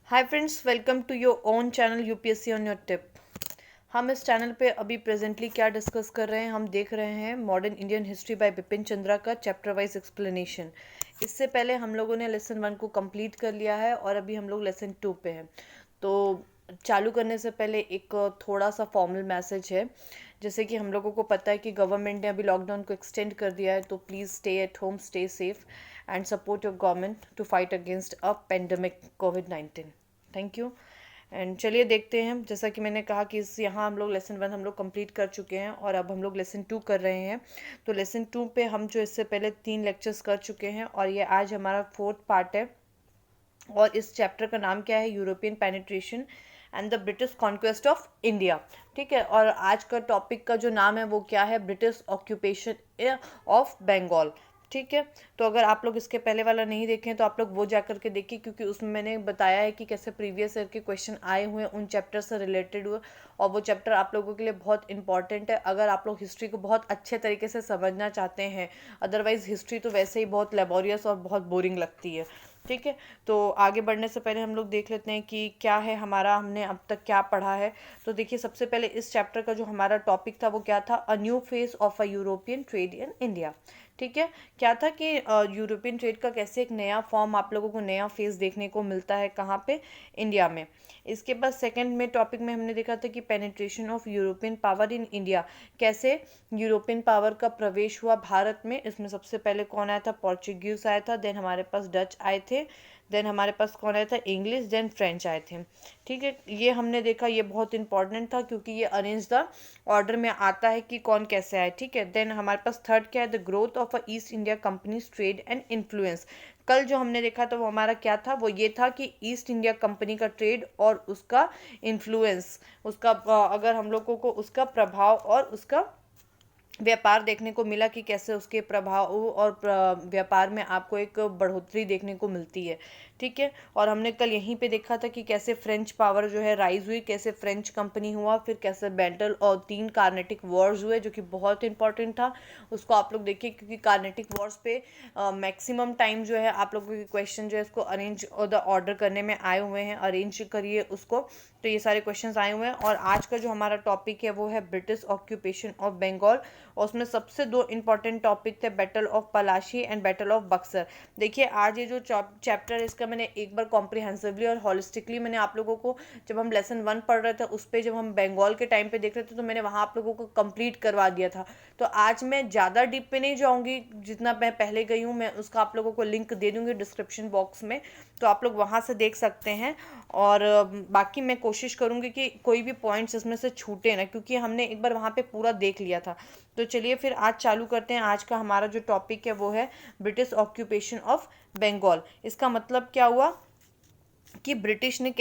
Hi friends, welcome to your own channel UPSC on your tip. हम इस channel पे अभी प्रेजेंटली क्या डिस्कस कर रहे हैं, हम देख रहे हैं modern Indian history by Bipin Chandra का चैप्टर वाइज एक्सप्लेनेशन। इससे पहले हम लोगों ने लेसन 1 को कंप्लीट कर लिया है और अभी हम लोग लेसन 2 पे हैं। तो चालू करने से पहले एक थोड़ा सा फॉर्मल मैसेज है। जैसे कि हम लोगों को पता है कि गवर्नमेंट ने अभी लॉकडाउन को एक्सटेंड कर दिया है, तो please stay at home, stay safe and support your government to fight against a pandemic कोविड-19। Thank you. एंड चलिए देखते हैं, जैसा कि मैंने कहा कि इस यहाँ हम लोग लेसन 1 हम लोग कंप्लीट कर चुके हैं और अब हम लोग लेसन 2 कर रहे हैं। तो लेसन 2 पे हम जो इससे पहले 3 लेक्चर्स कर चुके हैं और ये आज हमारा 4th पार्ट है। और इस चैप्टर का नाम क्या है? European penetration and the British conquest of India. ठीक है, और आज का टॉपिक का जो नाम है वो क्या है? British occupation of Bengal. ठीक है, तो अगर आप लोग इसके पहले वाला नहीं देखें तो आप लोग वो जा करके देखिए, क्योंकि उसमें मैंने बताया है कि कैसे प्रीवियस ईयर के क्वेश्चन आए हुए हैं उन चैप्टर से रिलेटेड हुए, और वो चैप्टर आप लोगों के लिए बहुत इंपॉर्टेंट है अगर आप लोग हिस्ट्री को बहुत अच्छे तरीके से समझना चाहते हैं। अदरवाइज हिस्ट्री तो वैसे ही बहुत लेबोरियस और बहुत बोरिंग लगती है। ठीक है, तो आगे बढ़ने से पहले हम लोग देख लेते हैं कि क्या है हमारा, हमने अब तक क्या पढ़ा है। तो देखिए, सबसे पहले इस चैप्टर का जो हमारा टॉपिक था वो क्या था? A new face of a European trade in India. ठीक है, क्या था कि यूरोपियन ट्रेड का कैसे एक नया फॉर्म आप लोगों को, नया फेस देखने को मिलता है, कहाँ पे? इंडिया में। इसके बाद सेकंड में टॉपिक में हमने देखा था कि penetration of European power in India, कैसे यूरोपियन पावर का प्रवेश हुआ भारत में। इसमें सबसे पहले कौन आया था? पोर्चुगीज आया था, देन हमारे पास डच आए थे, देन हमारे पास कौन आया था? इंग्लिश, देन फ्रेंच आए थे। ठीक है, ये हमने देखा, ये बहुत इंपॉर्टेंट था क्योंकि ये अरेंज द ऑर्डर में आता है कि कौन कैसे आए। ठीक है, देन हमारे पास थर्ड क्या है? The growth of a east India companies trade and influence. कल जो हमने देखा था वो हमारा क्या था? वो ये था कि ईस्ट इंडिया कंपनी का ट्रेड और उसका इन्फ्लुएंस, उसका अगर हम लोगों को उसका प्रभाव और उसका व्यापार देखने को मिला कि कैसे उसके प्रभाव और व्यापार में आपको एक बढ़ोतरी देखने को मिलती है। ठीक है, और हमने कल यहीं पे देखा था कि कैसे फ्रेंच पावर जो है राइज हुई, कैसे फ्रेंच कंपनी हुआ, फिर कैसे बैटल और 3 कार्नेटिक वॉर्स हुए जो कि बहुत इंपॉर्टेंट था। उसको आप लोग देखिए, क्योंकि कार्नेटिक वॉर्स पे मैक्सिमम टाइम जो है आप लोगों के क्वेश्चन जो है इसको अरेंज और द ऑर्डर करने में आए हुए हैं, अरेंज करिए उसको। तो ये सारे क्वेश्चंस आए हुए हैं। और आज का जो हमारा टॉपिक है वो है ब्रिटिश ऑक्यूपेशन ऑफ बंगाल, और उसमें सबसे 2 इंपॉर्टेंट टॉपिक थे, battle of Palashi and battle of Buxar. देखिए, आज ये जो चैप्टर है इसका मैंने एक बार कॉम्प्रिहेंसिवली और हॉलिस्टिकली मैंने आप लोगों को, जब हम लेसन 1 पढ़ रहे थे उस पर, जब हम बंगाल के टाइम पे देख रहे थे तो मैंने वहाँ आप लोगों को कंप्लीट करवा दिया था। तो आज मैं ज़्यादा डीप पे नहीं जाऊँगी, जितना मैं पहले गई हूँ मैं उसका आप लोगों को लिंक दे दूँगी डिस्क्रिप्शन बॉक्स में, तो आप लोग वहाँ से देख सकते हैं। और बाकी मैं कोशिश करूँगी कि कोई भी पॉइंट्स इसमें से छूटे ना, क्योंकि हमने एक बार वहाँ पे पूरा देख लिया था। तो चलिए फिर आज चालू करते हैं। आज का हमारा जो टॉपिक है वो है ब्रिटिश ऑक्यूपेशन ऑफ बंगाल। इसका मतलब क्या हुआ कि ब्रिटिश ने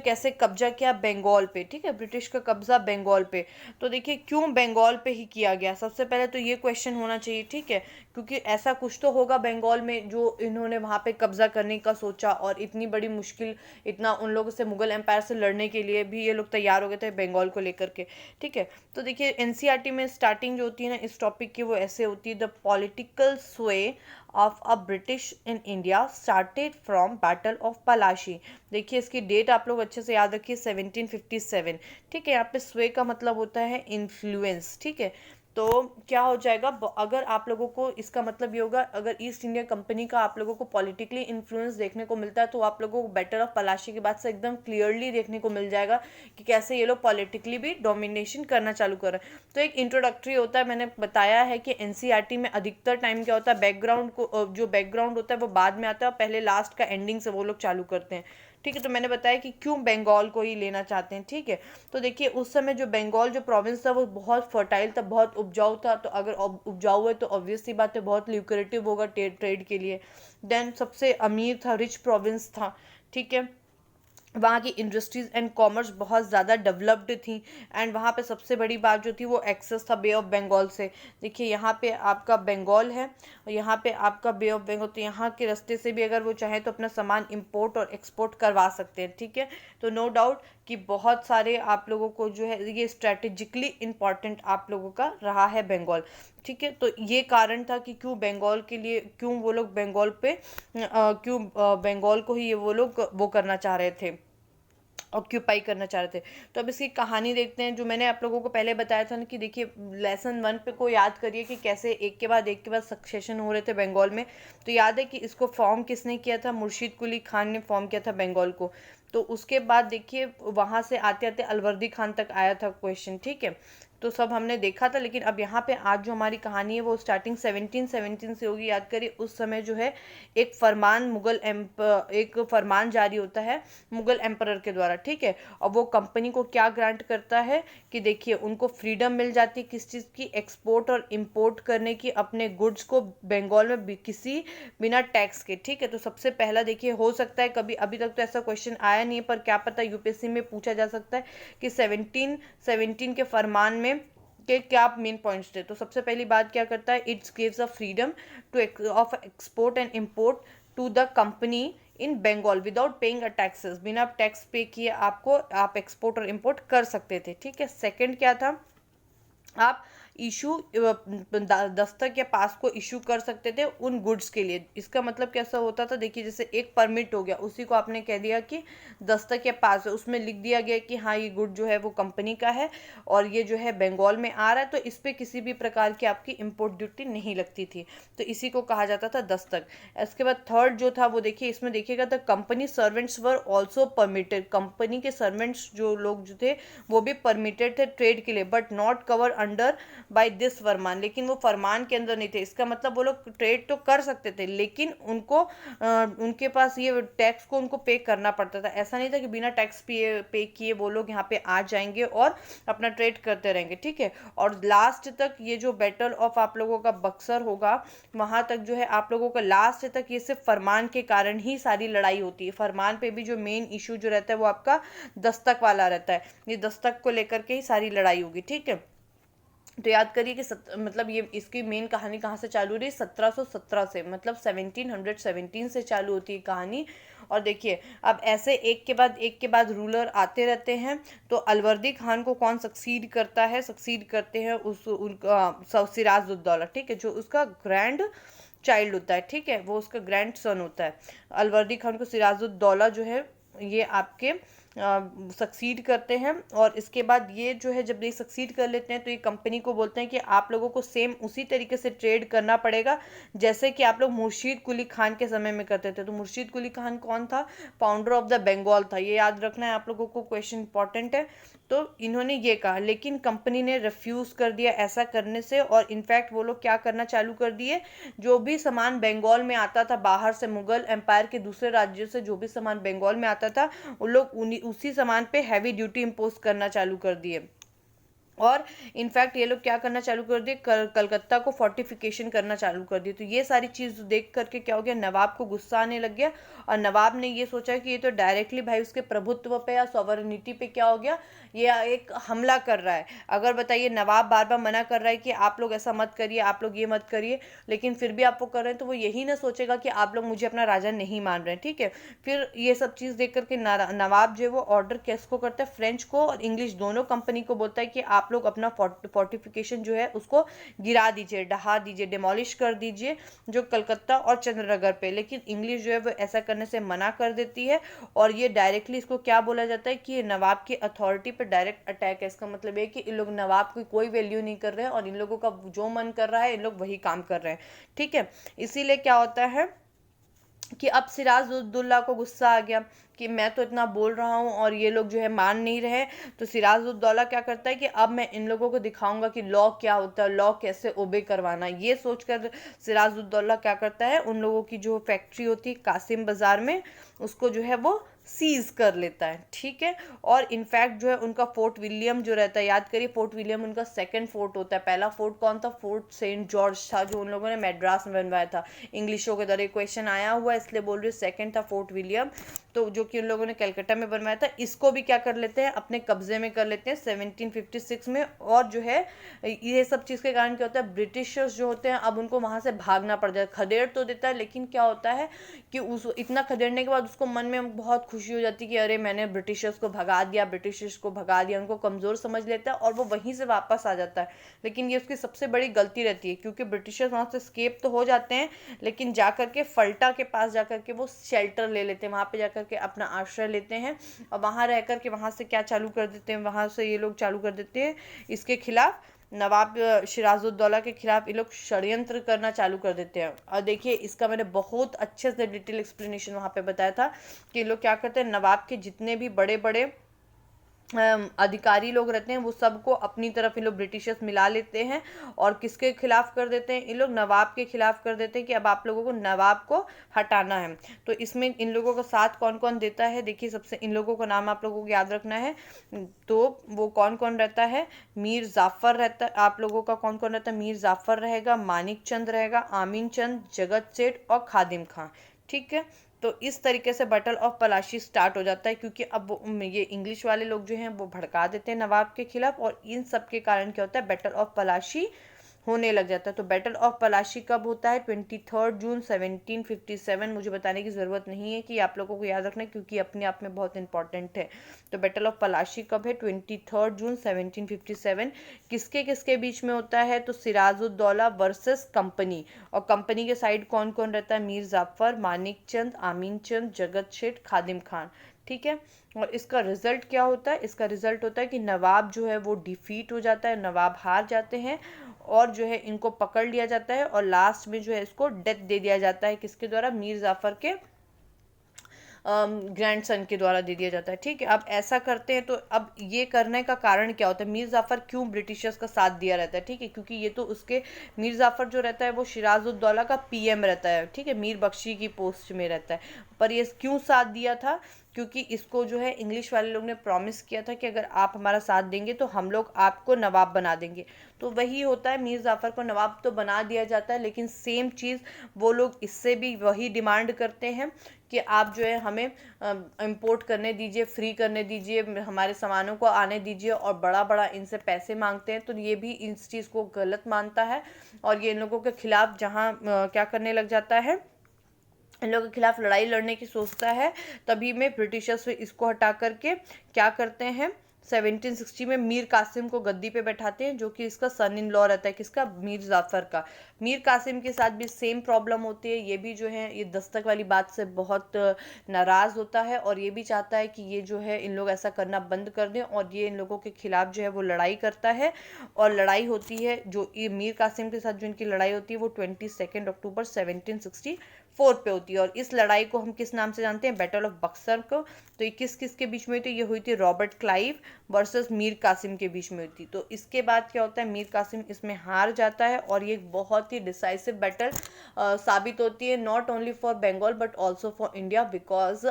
कैसे कब्जा किया बंगाल पे। ठीक है, ब्रिटिश का कब्जा बंगाल पे। तो देखिए, क्यों बंगाल पे ही किया गया? सबसे पहले तो ये क्वेश्चन होना चाहिए। ठीक है, क्योंकि ऐसा कुछ तो होगा बंगाल में जो इन्होंने वहाँ पे कब्जा करने का सोचा, और इतनी बड़ी मुश्किल, इतना उन लोगों से, मुगल एम्पायर से लड़ने के लिए भी ये लोग तैयार हो गए थे बंगाल को लेकर के। ठीक है, तो देखिए एनसीईआरटी में स्टार्टिंग जो होती है ना इस टॉपिक की, वो ऐसे होती है, the political sway of a British in India started from battle of Palashi. देखिए, इसकी डेट आप लोग अच्छे से याद रखिए, 1757। ठीक है, यहाँ पे स्वे का मतलब होता है इन्फ्लुएंस। ठीक है, तो क्या हो जाएगा अगर आप लोगों को, इसका मतलब ये होगा, अगर ईस्ट इंडिया कंपनी का आप लोगों को पॉलिटिकली इन्फ्लुएंस देखने को मिलता है तो आप लोगों को बैटल ऑफ पलाशी के बाद से एकदम क्लियरली देखने को मिल जाएगा कि कैसे ये लोग पॉलिटिकली भी डोमिनेशन करना चालू कर रहे हैं। तो एक इंट्रोडक्टरी होता है, मैंने बताया है कि एनसीईआरटी में अधिकतर टाइम क्या होता है, बैकग्राउंड को, जो बैकग्राउंड होता है वो बाद में आता है, पहले लास्ट का एंडिंग से वो लोग चालू करते हैं। ठीक है, तो मैंने बताया कि क्यों बंगाल को ही लेना चाहते हैं। ठीक है, तो देखिए उस समय जो बंगाल जो प्रोविंस था वो बहुत फर्टाइल था, बहुत उपजाऊ था। तो अगर उपजाऊ है तो ऑब्वियस सी बात है बहुत ल्यूक्रेटिव होगा ट्रेड के लिए। देन सबसे अमीर था, रिच प्रोविंस था। ठीक है, वहाँ की इंडस्ट्रीज एंड कॉमर्स बहुत ज़्यादा डेवलप्ड थी, एंड वहाँ पे सबसे बड़ी बात जो थी वो एक्सेस था बे ऑफ बंगाल से। देखिए, यहाँ पे आपका बंगाल है और यहाँ पे आपका बे ऑफ बंगाल, तो यहाँ के रास्ते से भी अगर वो चाहें तो अपना सामान इंपोर्ट और एक्सपोर्ट करवा सकते हैं। ठीक है, तो नो डाउट कि बहुत सारे आप लोगों को जो है ये स्ट्रेटेजिकली इम्पॉर्टेंट आप लोगों का रहा है बंगाल। ठीक है, तो ये कारण था कि क्यों बंगाल के लिए, क्यों वो लोग बंगाल पे क्यों बंगाल को ही ये वो लोग वो करना चाह रहे थे, ऑक्यूपाई करना चाह रहे थे। तो अब इसकी कहानी देखते हैं, जो मैंने आप लोगों को पहले बताया था ना कि देखिए लेसन 1 पे को याद करिए कि कैसे एक के बाद सक्सेशन हो रहे थे बंगाल में। तो याद है कि इसको फॉर्म किसने किया था, मुर्शीद कुली खान ने फॉर्म किया था बंगाल को। तो उसके बाद देखिए वहाँ से आते आते अलवर्दी खान तक आया था क्वेश्चन, ठीक है। तो सब हमने देखा था, लेकिन अब यहाँ पे आज जो हमारी कहानी है वो स्टार्टिंग 1717 से होगी। याद करिए उस समय जो है एक फरमान एक फरमान जारी होता है मुगल एम्परर के द्वारा, ठीक है। और वो कंपनी को क्या ग्रांट करता है कि देखिए उनको फ्रीडम मिल जाती है किस चीज़ की, एक्सपोर्ट और इंपोर्ट करने की अपने गुड्स को बंगाल में किसी बिना टैक्स के, ठीक है। तो सबसे पहला देखिए, हो सकता है कभी, अभी तक तो ऐसा क्वेश्चन आया नहीं है पर क्या पता यूपीएससी में पूछा जा सकता है कि 1717 के फरमान में के क्या मेन पॉइंट्स थे। तो सबसे पहली बात क्या करता है, it's gives a freedom to of export and import to the company in Bengal without paying a taxes, बिना टैक्स पे किए आपको आप एक्सपोर्ट और इंपोर्ट कर सकते थे, ठीक है। सेकंड क्या था, आप इशू दस्तक या पास को इशू कर सकते थे उन गुड्स के लिए। इसका मतलब कैसा होता था, देखिए जैसे एक परमिट हो गया, उसी को आपने कह दिया कि दस्तक या पास है, उसमें लिख दिया गया कि हाँ ये गुड जो है वो कंपनी का है और ये जो है बंगाल में आ रहा है, तो इस पर किसी भी प्रकार की आपकी इम्पोर्ट ड्यूटी नहीं लगती थी। तो इसी को कहा जाता था दस्तक। इसके बाद थर्ड जो था वो देखिए, इसमें देखिएगा the company servants were also permitted, company के सर्वेंट्स जो लोग जो थे वो भी परमिटेड थे ट्रेड के लिए, but not cover under by this फरमान, लेकिन वो फरमान के अंदर नहीं थे। इसका मतलब वो लोग ट्रेड तो कर सकते थे, लेकिन उनको उनके पास ये टैक्स को उनको पे करना पड़ता था। ऐसा नहीं था कि बिना टैक्स पे किए वो लोग यहाँ पे आ जाएंगे और अपना ट्रेड करते रहेंगे, ठीक है। और लास्ट तक ये जो बैटल ऑफ आप लोगों का बक्सर होगा, वहां तक जो है आप लोगों का लास्ट तक ये सिर्फ फरमान के कारण ही सारी लड़ाई होती है। फरमान पे भी जो मेन इशू जो रहता है वो आपका दस्तक वाला रहता है, ये दस्तक को लेकर के ही सारी लड़ाई होगी, ठीक है। तो याद करिए कि मतलब ये इसकी मेन कहानी कहाँ से चालू रही, 1717 से, मतलब 1717 से चालू होती है कहानी। और देखिए अब ऐसे एक के बाद रूलर आते रहते हैं। तो अलवर्दी खान को कौन सक्सीड करता है, सक्सीड करते हैं उनका सिराजुद्दौला, ठीक है, जो उसका ग्रैंड चाइल्ड होता है, ठीक है, वो उसका ग्रैंड सन होता है। अलवर्दी खान को सिराजुद्दौला जो है ये आपके सक्सीड करते हैं। और इसके बाद ये जो है जब ये सक्सीड कर लेते हैं तो ये कंपनी को बोलते हैं कि आप लोगों को सेम उसी तरीके से ट्रेड करना पड़ेगा जैसे कि आप लोग मुर्शीद कुली खान के समय में करते थे। तो मुर्शीद कुली खान कौन था, फाउंडर ऑफ द बंगाल था, ये याद रखना है आप लोगों को, क्वेश्चन इंपॉर्टेंट है। तो इन्होंने ये कहा, लेकिन कंपनी ने रिफ्यूज कर दिया ऐसा करने से, और इनफैक्ट वो लोग क्या करना चालू कर दिए, जो भी सामान बंगाल में आता था बाहर से, मुगल एम्पायर के दूसरे राज्यों से जो भी सामान बंगाल में आता था, उन लोग उसी सामान पे हैवी ड्यूटी इम्पोज करना चालू कर दिए। और इनफैक्ट ये लोग क्या करना चालू कर दिए, कलकत्ता को फोर्टिफिकेशन करना चालू कर दिए। तो ये सारी चीज़ देख करके क्या हो गया, नवाब को गुस्सा आने लग गया, और नवाब ने ये सोचा कि ये तो डायरेक्टली भाई उसके प्रभुत्व पे या सॉवरेनिटी पे क्या हो गया, ये एक हमला कर रहा है। अगर बताइए नवाब बार बार मना कर रहा है कि आप लोग ऐसा मत करिए, आप लोग ये मत करिए, लेकिन फिर भी आप वो कर रहे हैं, तो वो यही ना सोचेगा कि आप लोग मुझे अपना राजा नहीं मान रहे हैं, ठीक है। फिर ये सब चीज़ देख करके नवाब जो है वो ऑर्डर किसको करता है, फ्रेंच को और इंग्लिश दोनों कंपनी को बोलता है कि आप लोग अपना फोर्टिफिकेशन जो है उसको गिरा दीजिए, ढहा दीजिए, डिमोलिश कर दीजिए जो कलकत्ता और चंद्रनगर पे। लेकिन इंग्लिश जो है वो ऐसा करने से मना कर देती है, और ये डायरेक्टली इसको क्या बोला जाता है कि ये नवाब की अथॉरिटी पर डायरेक्ट अटैक है। इसका मतलब ये कि इन लोग नवाब की कोई वैल्यू नहीं कर रहे हैं, और इन लोगों का जो मन कर रहा है इन लोग वही काम कर रहे हैं, ठीक है। इसीलिए क्या होता है कि अब सिराजुद्दौला को गुस्सा आ गया कि मैं तो इतना बोल रहा हूँ और ये लोग जो है मान नहीं रहे। तो सिराजुद्दौला क्या करता है कि अब मैं इन लोगों को दिखाऊंगा कि लॉ क्या होता है, लॉ कैसे ओबे करवाना। ये सोचकर सिराजुद्दौला क्या करता है, उन लोगों की जो फैक्ट्री होती है कासिम बाजार में, उसको जो है वो सीज कर लेता है, ठीक है। और इनफैक्ट जो है उनका फोर्ट विलियम जो रहता है, याद करिए फोर्ट विलियम उनका सेकंड फोर्ट होता है। पहला फोर्ट कौन था, फोर्ट सेंट जॉर्ज था, जो उन लोगों ने मैड्रास में बनवाया था। इंग्लिशों के द्वारा क्वेश्चन आया हुआ है इसलिए बोल रही हूँ, सेकंड था फोर्ट विलियम, तो जो कि उन लोगों ने कलकत्ता में बनवाया था। इसको भी क्या कर लेते हैं, अपने कब्जे में कर लेते हैं 1756 में। और जो है ये सब चीज़ के कारण क्या होता है, ब्रिटिशर्स जो होते हैं अब उनको वहाँ से भागना पड़ जाता है। खदेड़ तो देता है, लेकिन क्या होता है कि उस इतना खदेड़ने के बाद उसको मन में बहुत खुशी हो जाती है कि अरे मैंने ब्रिटिशर्स को भगा दिया, ब्रिटिशर्स को भगा दिया, उनको कमज़ोर समझ लेता है और वो वहीं से वापस आ जाता है। लेकिन ये उसकी सबसे बड़ी गलती रहती है, क्योंकि ब्रिटिशर्स वहाँ से स्केप तो हो जाते हैं, लेकिन जा कर के फल्टा के पास जा कर के वो शेल्टर ले लेते हैं, वहाँ पे जा कर के अपना आश्रय लेते हैं और वहाँ रह कर के वहाँ से क्या चालू कर देते हैं, वहाँ से ये लोग चालू कर देते हैं इसके खिलाफ, नवाब सिराजुद्दौला के खिलाफ ये लोग षड्यंत्र करना चालू कर देते हैं। और देखिए इसका मैंने बहुत अच्छे से डिटेल एक्सप्लेनेशन वहाँ पे बताया था कि ये लोग क्या करते हैं, नवाब के जितने भी बड़े बड़े अधिकारी लोग रहते हैं वो सबको अपनी तरफ इन लोग ब्रिटिशर्स मिला लेते हैं और किसके खिलाफ कर देते हैं, इन लोग नवाब के खिलाफ कर देते हैं कि अब आप लोगों को नवाब को हटाना है। तो इसमें इन लोगों का साथ कौन कौन देता है, देखिए सबसे इन लोगों का नाम आप लोगों को याद रखना है। तो वो कौन कौन रहता है, मीर जाफर रहता है, आप लोगों का कौन कौन रहता है, मीर जाफर रहेगा, मानिक चंद रहेगा, आमीन चंद, जगत सेठ और खादिम खां। ठीक है, तो इस तरीके से बैटल ऑफ पलाशी स्टार्ट हो जाता है, क्योंकि अब ये इंग्लिश वाले लोग जो हैं वो भड़का देते हैं नवाब के खिलाफ और इन सब के कारण क्या होता है, बैटल ऑफ पलाशी होने लग जाता है। तो बैटल ऑफ पलाशी कब होता है, 23 जून 1757। मुझे बताने की ज़रूरत नहीं है कि आप लोगों को याद रखना है, क्योंकि अपने आप में बहुत इंपॉर्टेंट है। तो बैटल ऑफ पलाशी कब है, 23 जून 1757। किसके किसके बीच में होता है, तो सिराजुद्दौला वर्सेस कंपनी, और कंपनी के साइड कौन कौन रहता है, मीर जाफर, मानिक चंद, आमीन चंद, जगत सेठ, खादिम खान। ठीक है, और इसका रिजल्ट क्या होता है, इसका रिजल्ट होता है कि नवाब जो है वो डिफीट हो जाता है, नवाब हार जाते हैं और जो है इनको पकड़ लिया जाता है और लास्ट में जो है इसको डेथ दे दिया जाता है, किसके द्वारा, मीर जाफर के ग्रैंडसन के द्वारा दे दिया जाता है। ठीक है, अब ऐसा करते हैं तो अब ये करने का कारण क्या होता है, मीर जाफर क्यों ब्रिटिशर्स का साथ दिया रहता है, ठीक है, क्योंकि ये तो उसके मीर जाफर जो रहता है वो सिराजुद्दौला का पीएम रहता है, ठीक है, मीर बख्शी की पोस्ट में रहता है, पर ये क्यों साथ दिया था, क्योंकि इसको जो है इंग्लिश वाले लोग ने प्रॉमिस किया था कि अगर आप हमारा साथ देंगे तो हम लोग आपको नवाब बना देंगे। तो वही होता है, मीर जाफर को नवाब तो बना दिया जाता है, लेकिन सेम चीज़ वो लोग इससे भी वही डिमांड करते हैं कि आप जो है हमें इंपोर्ट करने दीजिए, फ्री करने दीजिए, हमारे सामानों को आने दीजिए, और बड़ा बड़ा इनसे पैसे मांगते हैं। तो ये भी इस चीज़ को गलत मानता है और ये इन लोगों के खिलाफ जहाँ क्या करने लग जाता है, इन लोगों के खिलाफ लड़ाई लड़ने की सोचता है। तभी में ब्रिटिशर्स इसको हटा करके क्या करते हैं, 1760 में मीर कासिम को गद्दी पे बैठाते हैं, जो कि इसका सन इन लॉ रहता है, किसका, मीर जाफर का। मीर कासिम के साथ भी सेम प्रॉब्लम होती है, ये भी जो है ये दस्तक वाली बात से बहुत नाराज़ होता है और ये भी चाहता है कि ये जो है इन लोग ऐसा करना बंद कर दें, और ये इन लोगों के खिलाफ जो है वो लड़ाई करता है। और लड़ाई होती है, जो ये मीर कासिम के साथ जो इनकी लड़ाई होती है वो 22 अक्टूबर 1764 पे होती है। और इस लड़ाई को हम किस नाम से जानते हैं, बैटल ऑफ बक्सर को। तो ये किस किस के बीच में हुई थी, ये हुई थी Robert Clive versus Mir Qasim के बीच में हुई थी। तो इसके बाद क्या होता है, मीर कासिम इसमें हार जाता है और ये बहुत ही डिसाइसिव बैटल साबित होती है, not only for Bengal but also for India, because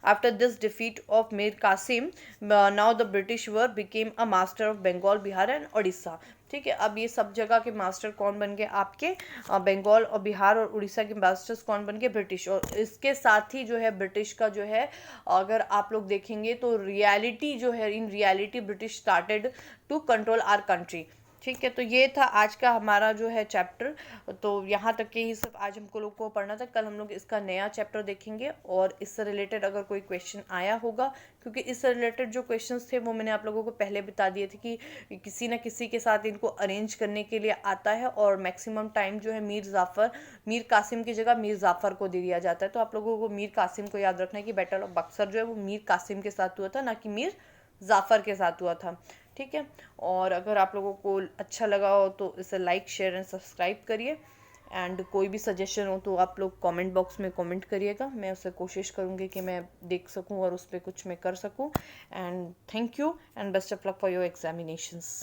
after this defeat of Mir Qasim, now the British were became a master of Bengal, Bihar and Odisha। ठीक है, अब ये सब जगह के मास्टर कौन बन गए, आपके बंगाल और बिहार और उड़ीसा के मास्टर्स कौन बन गए, ब्रिटिश। और इसके साथ ही जो है ब्रिटिश का जो है, अगर आप लोग देखेंगे तो रियलिटी जो है, in reality British started to control our country. ठीक है, तो ये था आज का हमारा जो है चैप्टर। तो यहाँ तक के ही सब आज हमको लोग को पढ़ना था। कल हम लोग इसका नया चैप्टर देखेंगे और इससे रिलेटेड अगर कोई क्वेश्चन आया होगा, क्योंकि इससे रिलेटेड जो क्वेश्चंस थे वो मैंने आप लोगों को पहले बता दिए थे कि किसी न किसी के साथ इनको अरेंज करने के लिए आता है, और मैक्सिमम टाइम जो है मीर कासिम की जगह मीर जाफर को दे दिया जाता है। तो आप लोगों को मीर कासिम को याद रखना है कि बैटल ऑफ बक्सर जो है वो मीर कासिम के साथ हुआ था, ना कि मीर जाफर के साथ हुआ था। ठीक है, और अगर आप लोगों को अच्छा लगा हो तो इसे लाइक, शेयर एंड सब्सक्राइब करिए। एंड कोई भी सजेशन हो तो आप लोग कमेंट बॉक्स में कमेंट करिएगा, मैं उसे कोशिश करूँगी कि मैं देख सकूँ और उस पर कुछ मैं कर सकूँ। And thank you and best of luck for your examinations.